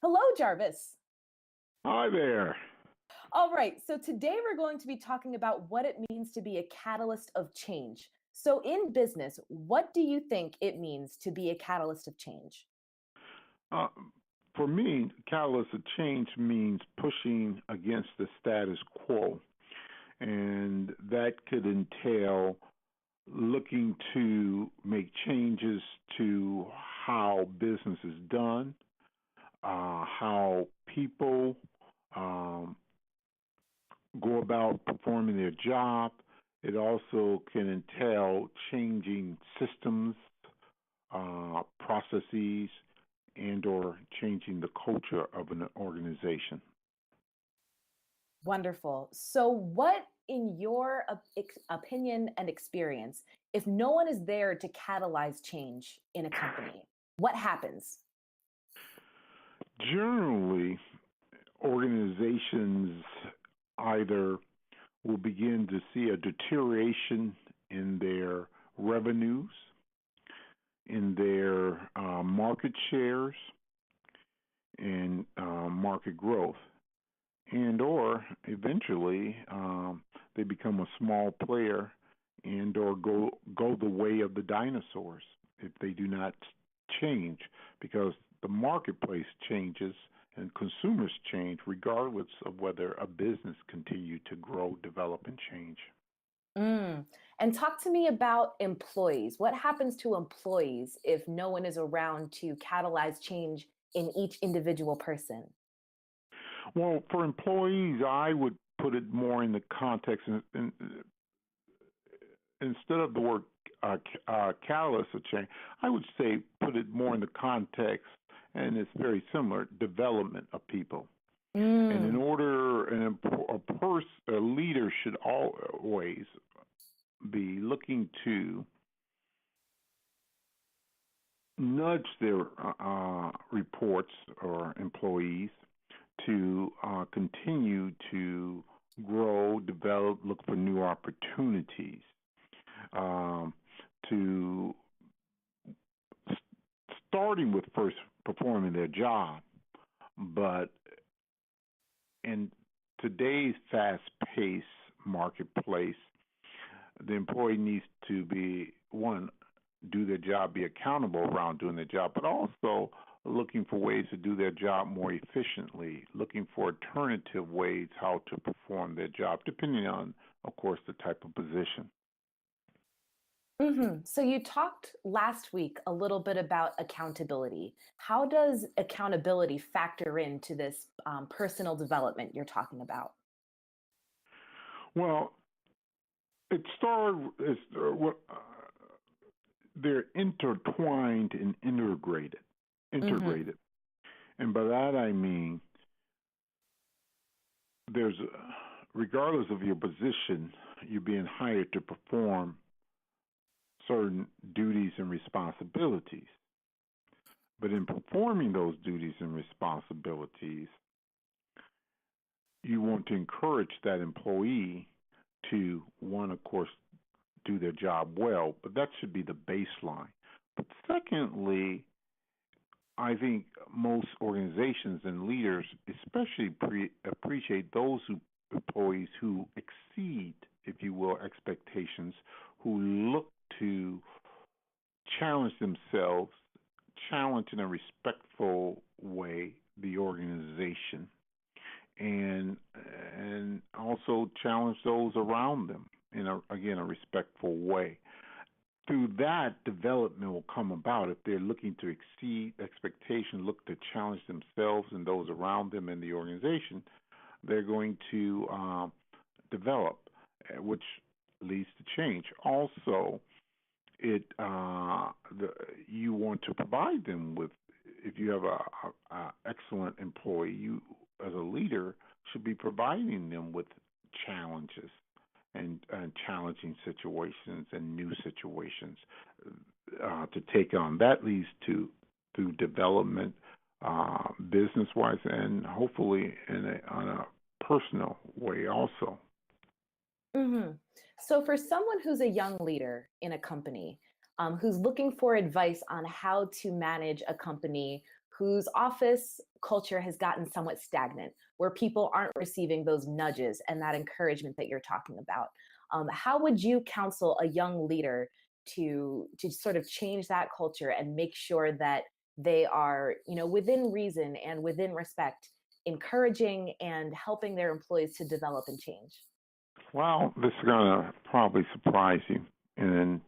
Hello, Jarvis. Hi there. All right, so today we're going to be talking about what it means to be a catalyst of change. So, in business, what do you think it means to be a catalyst of change? Uh, for me, catalyst of change means pushing against the status quo, and that could entail looking to make changes to how business is done, how people um, go about performing their job. It also can entail changing systems, processes, and or changing the culture of an organization. Wonderful. So, what, in your opinion and experience, if no one is there to catalyze change in a company, what happens? Generally, organizations either will begin to see a deterioration in their revenues, in their market shares, and market growth, and or eventually they become a small player and or go the way of the dinosaurs if they do not change, because the marketplace changes and consumers change regardless of whether a business continue to grow, develop, and change. Mm. And talk to me about employees. What happens to employees if no one is around to catalyze change in each individual person? Well, for employees, I would put it more in the context, instead of the word catalyst of change, I would say put it more in the context, and it's very similar, development of people. And in Mm. order, a leader should always be looking to nudge their reports or employees to continue to grow, develop, look for new opportunities, um, to starting with first performing their job, but in today's fast-paced marketplace, the employee needs to be one, do their job, be accountable around doing their job, but also looking for ways to do their job more efficiently, looking for alternative ways how to perform their job, depending on, of course, the type of position. So you talked last week a little bit about accountability. How does accountability factor into this personal development you're talking about? Well, it started as they're intertwined and Hmm. integrated, and by that I mean there's regardless of your position, you're being hired to perform certain duties and responsibilities. But in performing those duties and responsibilities, you want to encourage that employee to, one, of course, do their job well, but that should be the baseline. But secondly, I think most organizations and leaders, especially appreciate those employees who exceed, if you will, expectations, who look to challenge themselves, challenge in a respectful way the organization, and also challenge those around them in a respectful way. Through that, development will come about. If they're looking to exceed expectation, look to challenge themselves and those around them in the organization, they're going to develop, which leads to change. Also, you want to provide them with, if you have a excellent employee, you as a leader should be providing them with challenges and challenging situations and new situations to take on. That leads to through development, business wise, and hopefully on a personal way also. hmm So, for someone who's a young leader in a company, who's looking for advice on how to manage a company whose office culture has gotten somewhat stagnant, where people aren't receiving those nudges and that encouragement that you're talking about. How would you counsel a young leader to sort of change that culture and make sure that they are, within reason and within respect, encouraging and helping their employees to develop and change? Well, this is going to probably surprise you and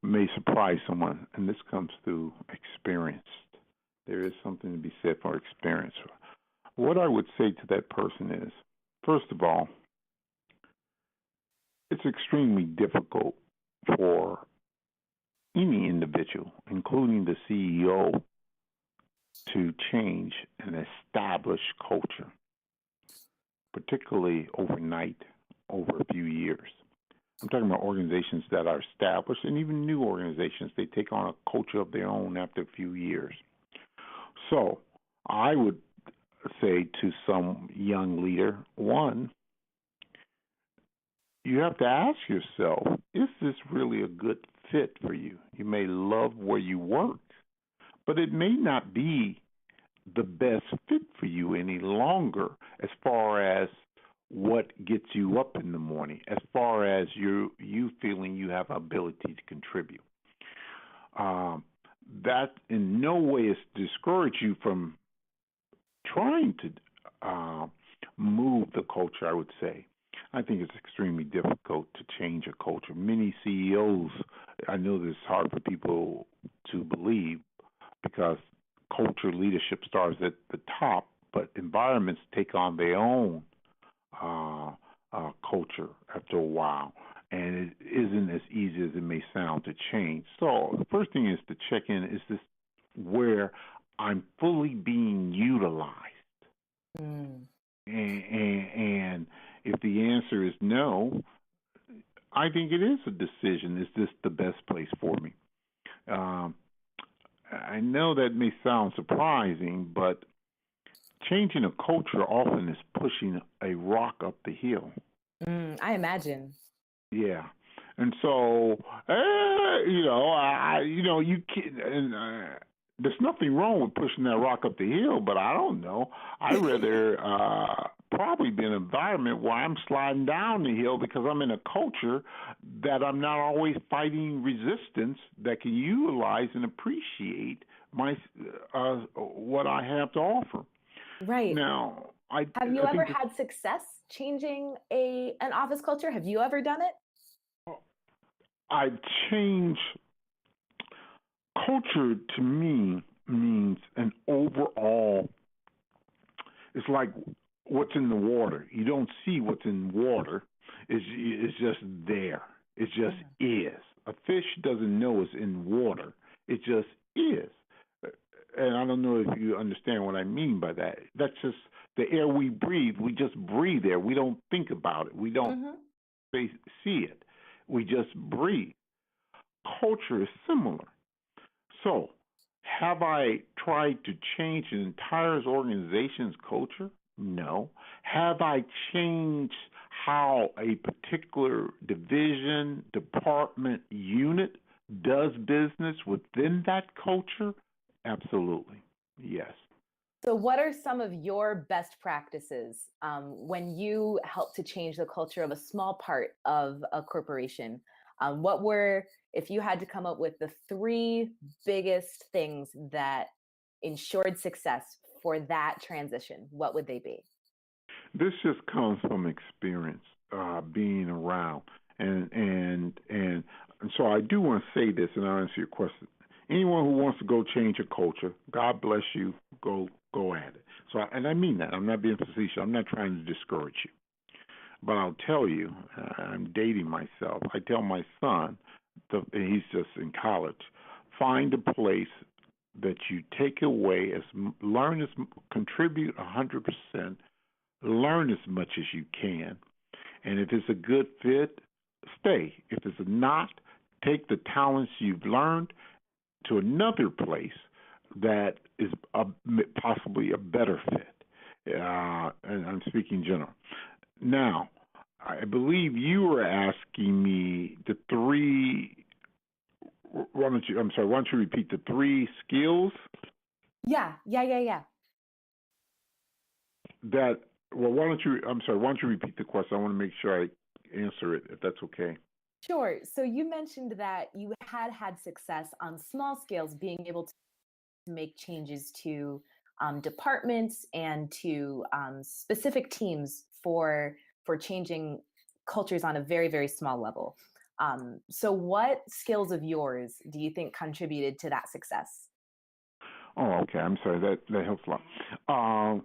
may surprise someone, and this comes through experience. There is something to be said for experience. What I would say to that person is, first of all, it's extremely difficult for any individual, including the CEO, to change an established culture, particularly overnight, over a few years. I'm talking about organizations that are established and even new organizations. They take on a culture of their own after a few years. So I would say to some young leader, one, you have to ask yourself, is this really a good fit for you? You may love where you work, but it may not be the best fit for you any longer as far as what gets you up in the morning, as far as you feeling you have ability to contribute. That in no way is to discourage you from trying to move the culture, I would say. I think it's extremely difficult to change a culture. Many CEOs, I know this is hard for people to believe because culture leadership starts at the top, but environments take on their own culture after a while, and it isn't as easy as it may sound to change. So the first thing is to check in, is this where I'm fully being utilized? Mm. And if the answer is no, I think it is a decision. Is this the best place for me? I know that may sound surprising, but changing a culture often is pushing a rock up the hill. I imagine. Yeah, and so you can. And, there's nothing wrong with pushing that rock up the hill, but I don't know. I'd rather probably be in an environment where I'm sliding down the hill because I'm in a culture that I'm not always fighting resistance, that can utilize and appreciate my what I have to offer. Right. Now, I Have you I ever think had success changing an office culture? Have you ever done it? I change culture to me means an overall. It's like what's in the water. You don't see what's in water. It's just there. It just is. A fish doesn't know it's in water. It just is. And I don't know if you understand what I mean by that. That's just the air we breathe. We just breathe air. We don't think about it. We don't see it. We just breathe. Culture is similar. So, have I tried to change an entire organization's culture? No. Have I changed how a particular division, department, unit does business within that culture? Absolutely. Yes. So, what are some of your best practices when you help to change the culture of a small part of a corporation? What were, if you had to come up with the three biggest things that ensured success for that transition, what would they be? This just comes from experience, being around, and so I do want to say this, and I'll answer your question. Anyone who wants to go change a culture, God bless you. Go at it. So, and I mean that. I'm not being facetious. I'm not trying to discourage you, but I'll tell you, I'm dating myself. I tell my son, and he's just in college, find a place that you take away, contribute 100%, learn as much as you can, and if it's a good fit, stay. If it's not, take the talents you've learned to another place that is possibly a better fit. And I'm speaking general. Now, I believe you were asking me the three. Why don't you repeat the three skills? Yeah. That well, why don't you? I'm sorry. Why don't you repeat the question? I want to make sure I answer it, if that's okay. Sure. So you mentioned that you had success on small scales, being able to make changes to departments and to specific teams for changing cultures on a very small level. So, what skills of yours do you think contributed to that success? Oh, okay. I'm sorry. That helps a lot. Um,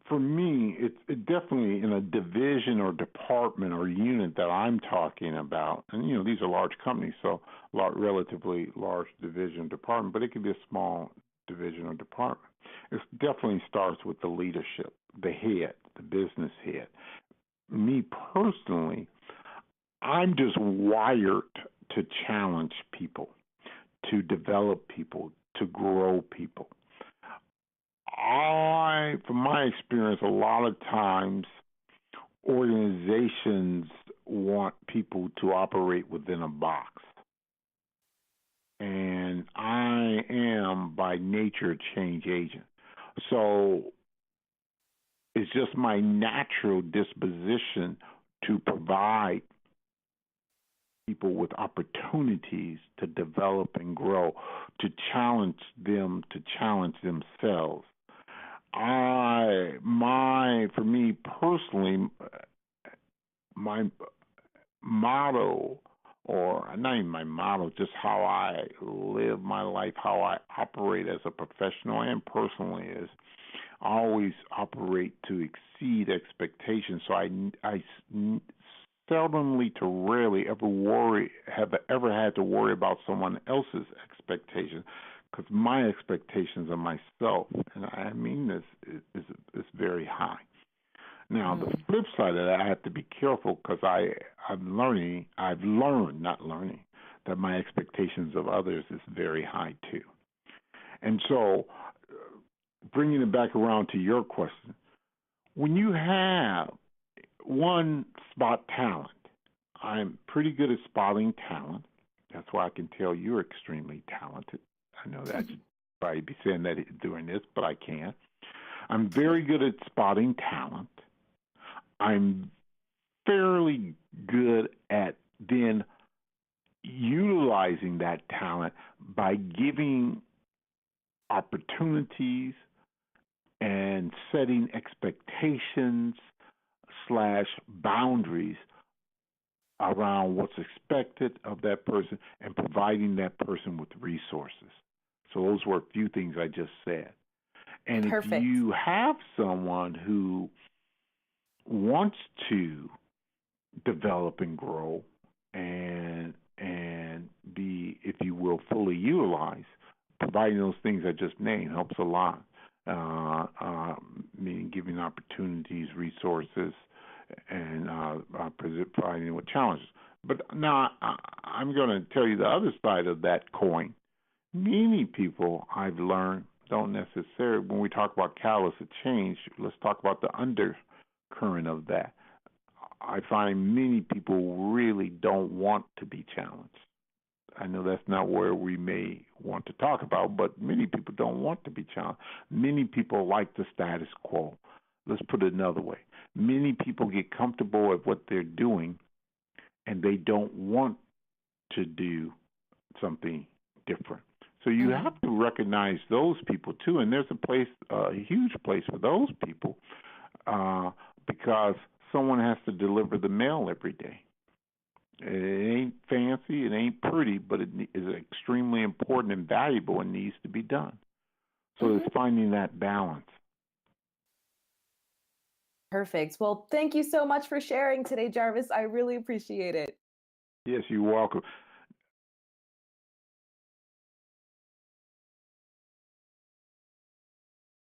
for me, it definitely in a division or department or unit that I'm talking about, and these are large companies, so relatively large division department, but it could be a small division or department. It definitely starts with the leadership, the head, the business head. Me personally, I'm just wired to challenge people, to develop people, to grow people. From my experience, a lot of times organizations want people to operate within a box. And I am by nature a change agent. So it's just my natural disposition to provide people with opportunities to develop and grow, to challenge them, to challenge themselves. For me personally, my motto, or not even my motto, just how I live my life, how I operate as a professional and personally, is I always operate to exceed expectations. So I seldomly to rarely have ever had to worry about someone else's expectations, because my expectations of myself, and I mean this, is very high. Now, the Mm. flip side of that, I have to be careful because I've learned, not learning, that my expectations of others is very high too. And so, bringing it back around to your question, when you have one spot talent, I'm pretty good at spotting talent. That's why I can tell you're extremely talented. I know that I should probably be saying that during this, but I can't. I'm very good at spotting talent. I'm fairly good at then utilizing that talent by giving opportunities and setting expectations slash boundaries around what's expected of that person and providing that person with resources. So those were a few things I just said. And if Perfect. you have someone who wants to develop and grow and be, if you will, fully utilized, providing those things I just named helps a lot. Meaning giving opportunities, resources, and providing with challenges. But now I'm going to tell you the other side of that coin. Many people I've learned don't necessarily, when we talk about catalyst of change, let's talk about the undercurrent of that. I find many people really don't want to be challenged. I know that's not where we may want to talk about, but many people don't want to be challenged. Many people like the status quo. Let's put it another way. Many people get comfortable at what they're doing and they don't want to do something different. So you Hmm. have to recognize those people too, and there's a huge place for those people, because someone has to deliver the mail every day. It ain't fancy, it ain't pretty, but it is extremely important and valuable and needs to be done. So Hmm. it's finding that balance. Perfect. Well, thank you so much for sharing today, Jarvis. I really appreciate it. Yes, you're welcome.